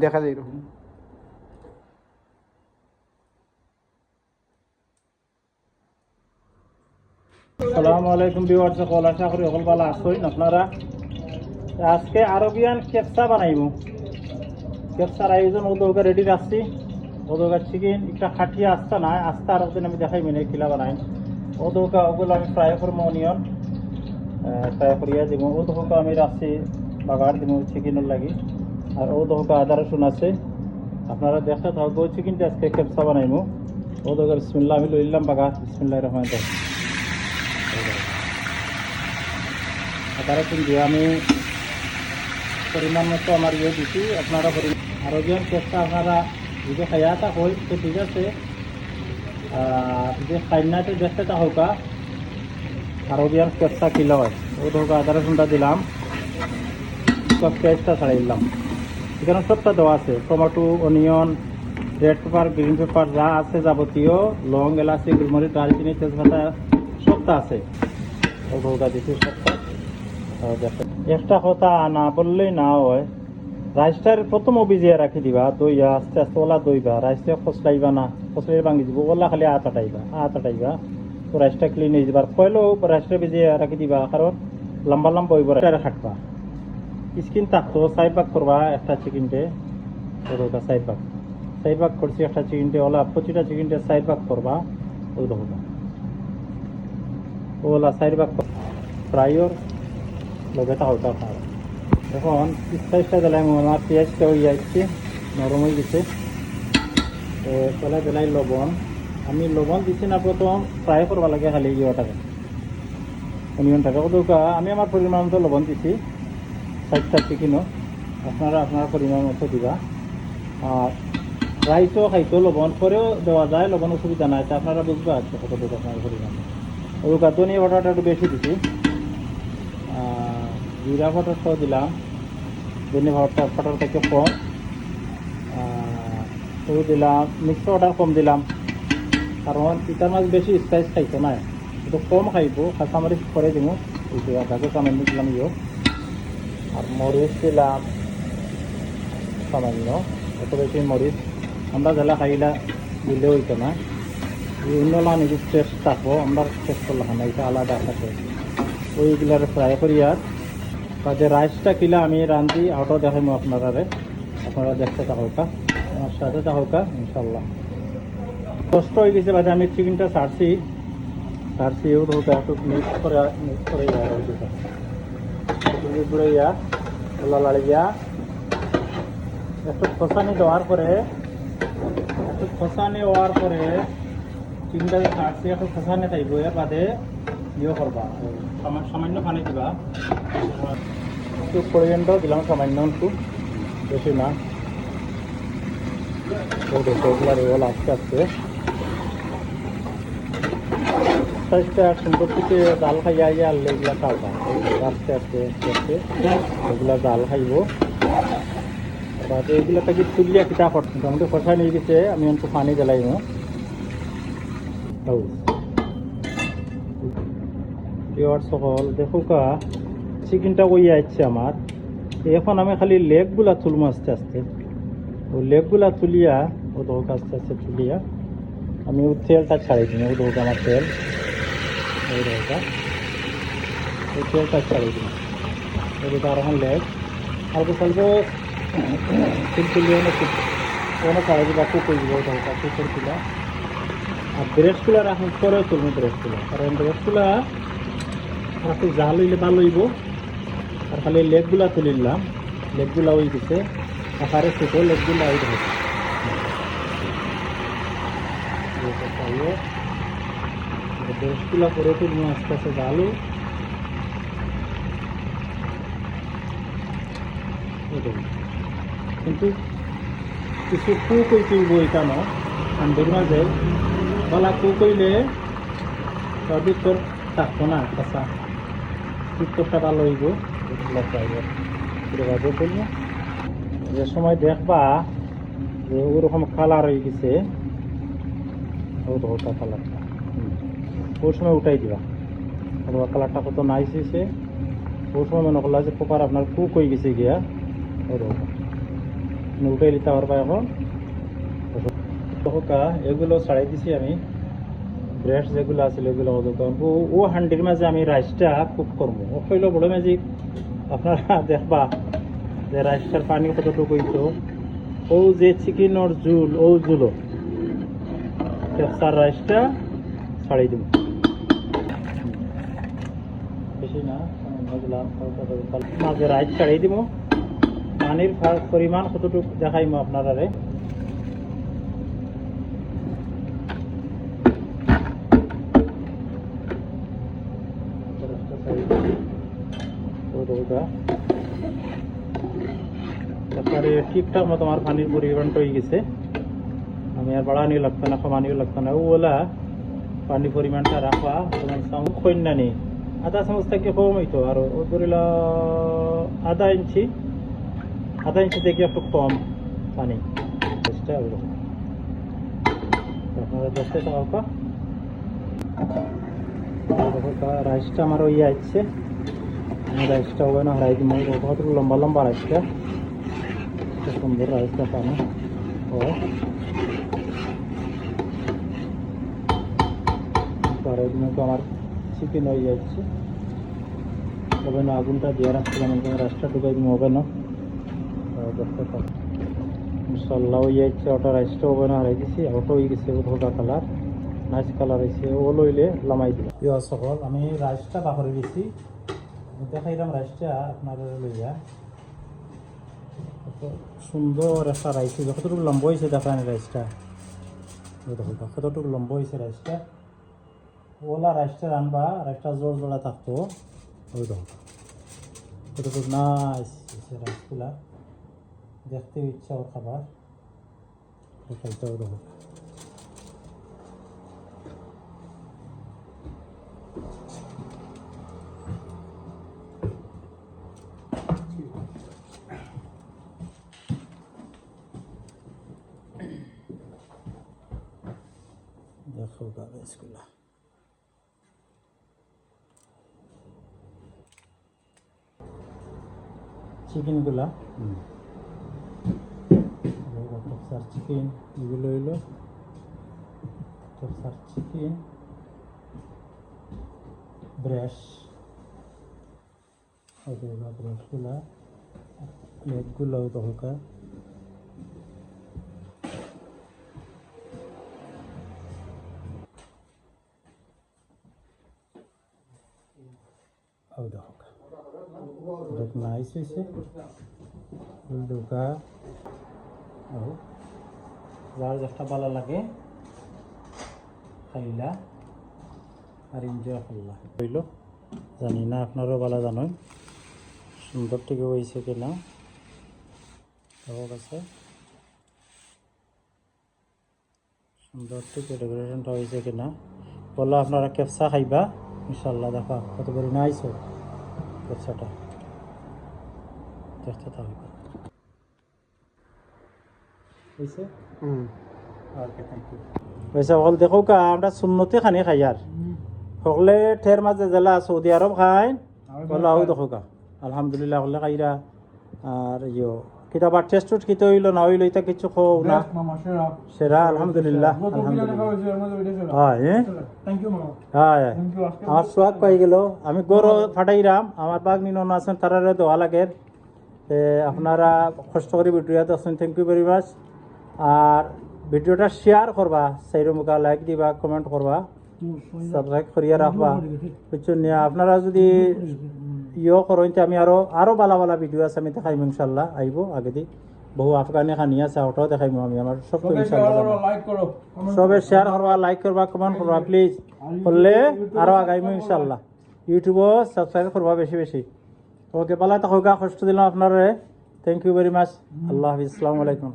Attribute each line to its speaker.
Speaker 1: দেখা যায়।
Speaker 2: আসসালামু আলাইকুম ভিউয়ার্স, সকল আশা করি সকল ভালো আছেন আপনারা। আজকে আরবিয়ান কেপসা বানাইব। কেপসার আয়োজন ওদৌকা রেডি রাখছি। ওদৌকা চিকেন একটা খাটিয়া আস্তা নাই, আস্তা আর একদিন আমি দেখাই মেনে কিলা বানাই। ওদৌকা ওগুলো আমি ফ্রাই করবো, অনিয়ন ফ্রাই করিয়া দিব। ওদৌকা আমি রাখছি বাগার দিব চিকেনের লাগি। আর ওদৌকা আদা রসুন আছে, আপনারা দেখতে থাকবো। চিকেনটা আজকে কেপসা বানাইব। ওদৌকা বিসমিল্লাহ আমি লইলাম বাগার। বিসমিল্লাহির রহমানির রহিম। আদা রসুন দিয়ে আমি পরিমাণ মতো আমার দিচ্ছি, আপনারা আরবিয়ান কেপসা আপনারা যদি খাইয়া থাকুন তো ঠিক আছে, যে খাইনাতে দেখতে থাকুকা আরবিয়ান কেপসা কিলো হয়। ওই ধরুক আদা রসুনটা দিলাম, সব পেঁয়াজটা ছাড়াই দিলাম। এখানে সবটা দেওয়া আছে, tomato, onion, red paper, green paper যা আছে যাবতীয়, লং, এলাচি, গোলমরিচ, দারচিনি, তেজপাতা সবটা আছে। ওই ধরুকা দিচ্ছি সবটা। একটা কথা না বললেই না হয়, রাইসটার প্রথম ভিজিয়ে রাখি দিবা, দইয়া আস্তে আস্তে ওলা দইবা। রাইসটা ফসলাইবা না, ফসলাই ভাঙি দিব, ওলা খালি আটাইবা তো রাইসটা ক্লিন হয়ে যাবার। পয়লেও রাইসটা ভিজিয়ে রাখি দিবা, কারণ লম্বা লম্বা হইব, খাটবা। স্কিন থাকতো সাইড ভাগ করবা একটা চিকেনটে, ওটা সাইড ভাগ করছি একটা চিকেনটে, ওলা প্রতিটা চিকেনটে সাইড ভাগ করবা। ওই দেখো ওলা সাইড ভাগ ফ্রাইওর লগেটা হলকা খাওয়া। এখন স্পাইসটা দিলাম, আমার পেঁয়াজটা হয়ে যাচ্ছে, নরম হয়ে গেছে। তো চলে দিলাই লবণ। আমি লবণ দিচ্ছি না, প্রথম ফ্রাই করবা লাগে খালি ইয়েটাকে, অনিয়নটাকে। ওদৌকা আমি আমার পরিমাণ মতো লবণ দিছি, 60টা চিকেনও। আপনারা আপনার পরিমাণ মতো দিবা। আর রাইসও খাইতো লবণ পরেও দেওয়া যায়, লবণ অসুবিধা নাই। আপনারা বুঝবা আছে কতটুকু আপনার পরিমাণ। ওদৌকা ধনিয়া বাটাটা একটু বেশি দিছি, জিরা বাটার সহ দিলাম, ধনিয়া বাটার থেকে কম। ও দিলাম, মিক্স বাটার কম দিলাম, কারণ ইটার মাছ বেশি স্পাইস খাইতো না, একটু কম খাইব। কাঁচামরিচ করে দিব, এইটো আধাকে সামান্য দিলাম ইয়ে। আর মরিচ দিলাম সামান্য, এত বেশি মরিচ আমরা জেলা খাইলা দিলেও হইতো না। অন্যলা নিজের টেস্ট থাকবো, আমরা টেস্ট করলাম না, এটা আলাদা থাকে। ওইগুলার ফ্রাই করি। আর যে রাইসটা কিলা আমি রান্ধি আউটও দেখাইমো আপনারা দেখতে থাকুকা, আমার সাথে থাকুকা ইনশাল্লাহ। কষ্ট হয়ে গেছে বাজে, আমি চিকেনটা ছাড়ছি ও ধোকা একটু মিক্স করে ঘুরাইয়া ওলা লাড়িয়া একটু খসানি দেওয়ার পরে চিকেনটা ছাড়ছি, একটু খসানি থাকবো। এর বাদে ইয়ে করবা, সামান্য পানি দিবা। একটু কোরিয়ান্ডার দিলাম সামান্য, একটু বেশি না। ওগুলার আস্তে আস্তে সুন্দর থেকে জাল খাইয়া আনলে এগুলা খাওয়া আস্তে আস্তে এগুলা জাল খাইব। এগুলা থেকে তুলিয়া কিতা মোটামুটি কষাই নিয়ে গেছে, আমি একটু পানি জ্বালাইব। সকল দেখুকা চিকেনটা কইয়া আসছে আমার। এখন আমি খালি লেগগুলা তুলবো আস্তে আস্তে। ওই লেগগুলা তুলিয়া ও দোকা আস্তে আস্তে তুলিয়া আমি ওই তেলটা ছাড়াই দিই। ও দোকা আমার তেল, ওই দোকা ওই তেলটা ছাড়াই দিই। ওই দোকা আর এখন লেগ অল্প স্বল্প তুলিয়ে কোনো ছাড়াই দিবা, কুকুর দিব দোকা কুকুর তুলা। আর ব্রেস্টগুলা রাখার পরেও তুলবো ব্রেস্টগুলা, কারণ ব্রেস্টগুলা একটু জাল হইলে ভালো হইব। আর খালি লেগগুলা তুলিলাম, লেগগুলা ওই দিছে আকারে ছোটো লেগগুলা ওই ধরে ব্রেস্টগুলা করে তুলবো আস্তে আস্তে জাল। কিন্তু কিছু কুক হয়ে তুলব এখানো আন্দোলন মাঝে বলা কুক হইলে ভিতর থাকতো না, কাঁচা ভিতরটা ভালো হইব। যে সময় দেখবা যে ওরকম কালার হয়ে গেছে, কালারটা ওই সময় উঠাই দিবা। কালারটা কত নাইস হয়েছে, ওই সময় মনে করলা যে পোকার আপনার কুক হয়ে গেছে গিয়া। উল্টে নিতে পারবা এখন হোকা এগুলো ছাড়াই দিছি আমি ব্রেস্ট যেগুলো আছিল এগুলো ও হান্ডির মাঝে আমি রাইসটা কুক করবো ও হইল বড় ম্যাজিক আপনারা দেখবা যে রাইসটার পানি কতটুকু হইতো ও যে চিকেনের জুল ও জুলো কেপসার রাইসটা ছাড়াই দিব বেশি না মাঝে রাইস ছাড়াই দিব পানির পরিমাণ কতটুকু দেখাইমো আপনারা তারপরে ঠিকঠাক মতো আমার পানির পরিমাণটা হয়ে গেছে আমি আর বাড়ানিও লাগতো না কমানিও লাগতো না ওলা পানির পরিমাণটা রাখা তোমার চামচ কন্যা নেই আধা চামচ থেকে কম হইতো আর ও ধরিল আধা ইঞ্চি থেকে একটু কম পানি চেষ্টা আপনারা দেখতে থাকা রাইসটা আমার ওই আসছে আমি রাইসটা হবে না হারাই দিব কত লম্বা লম্বা রাইসটা সুন্দর রাইসটা পানি তো আমার চিকেন হয়ে যাচ্ছে হবে না আগুনটা দিয়ে রাখছিলাম রাইসটা ঢুকাই দিব হবে না দেখতে পাবো মশলা হয়ে যাচ্ছে ওটা রাইসটা হবে না হারাই দিছি ওটা হয়ে গেছে ওটা কালার নাইস কালার হয়েছে ও লইলে লামাই দিলাম সকল আমি রাইসটা বাহরে গেছি দেখাইলাম রাইসটা আপনার লইয়া কত সুন্দর একটা রাইস যতটুকু লম্বা হয়েছে দেখান রাইসটা কতটুকু লম্বা হয়েছে রাইসটা ওলা রাইসটা রানবা রাইসটা জোর জোড়া থাকতো ওই দেখো কতটুকু নাইস রাইসগুলা দেখতে ইচ্ছা ওর খাবার খাইতে ওই দেখো দেখো রাইসগুলা চিকেনগুলা টপসার চিকেন এগুলো হইলো টপসার চিকেন ব্রেস্টগুলা লেগগুলো দরকার নাইস হয়েছে যার যেটা ভালো লাগে খাইলা আর এনজয় করলা হইল জানি না আপনারও ভালো জানেন সুন্দর থেকে হয়েছে কিনা আছে সুন্দর থেকে ডেকোরেশনটা হয়েছে কিনা বললো আপনারা কেপসা খাইবা ইনশাল্লাহ দেখা কত করে নাইস কেপসাটা দেখতে থাকবে সকল দেখো কা আমরা সুন্নতি খানি খাই আর সকলে ঠের মাঝে জেলা সৌদি আরব খাই বলো আও দেখো কা আলহামদুলিল্লাহ সকলে খাইরা আর ইয়ো কিতাবার টেস্ট কিতে হইলো না হইলো এটা কিছু খাও না সেরা আলহামদুলিল্লাহ আমার সোয়াগ পাই গেল আমি গরু ফাটাইরাম আমার বাঘ নিন আছেন তারা দোয়া লাগে আপনারা কষ্ট করে ভিডিও দেখছেন থ্যাংক ইউ ভেরি মাচ আর ভিডিওটা শেয়ার করবা সেইরকম লাইক দিবা কমেন্ট করবা সাবস্ক্রাইব করিয়া রাখবা বুঝছেন আপনারা যদি ইয়ে করেন আমি আরো ভালো ভালো ভিডিও আছে আমি দেখাইম ইনশাল্লাহ আইব আগে দি বহু আফগানি খানি আছে ওটাও দেখাইম আমি আমার সব সবে শেয়ার করবা লাইক করবা কমেন্ট করবা প্লিজ করলে আরো আগাইম ইনশাল্লাহ ইউটিউবও সাবস্ক্রাইব করবা বেশি বেশি ওকে ভালো থাকা কষ্ট দিলাম আপনারা থ্যাংক ইউ ভেরি মাচ আল্লাহ হাফিজ আসসালামু আলাইকুম।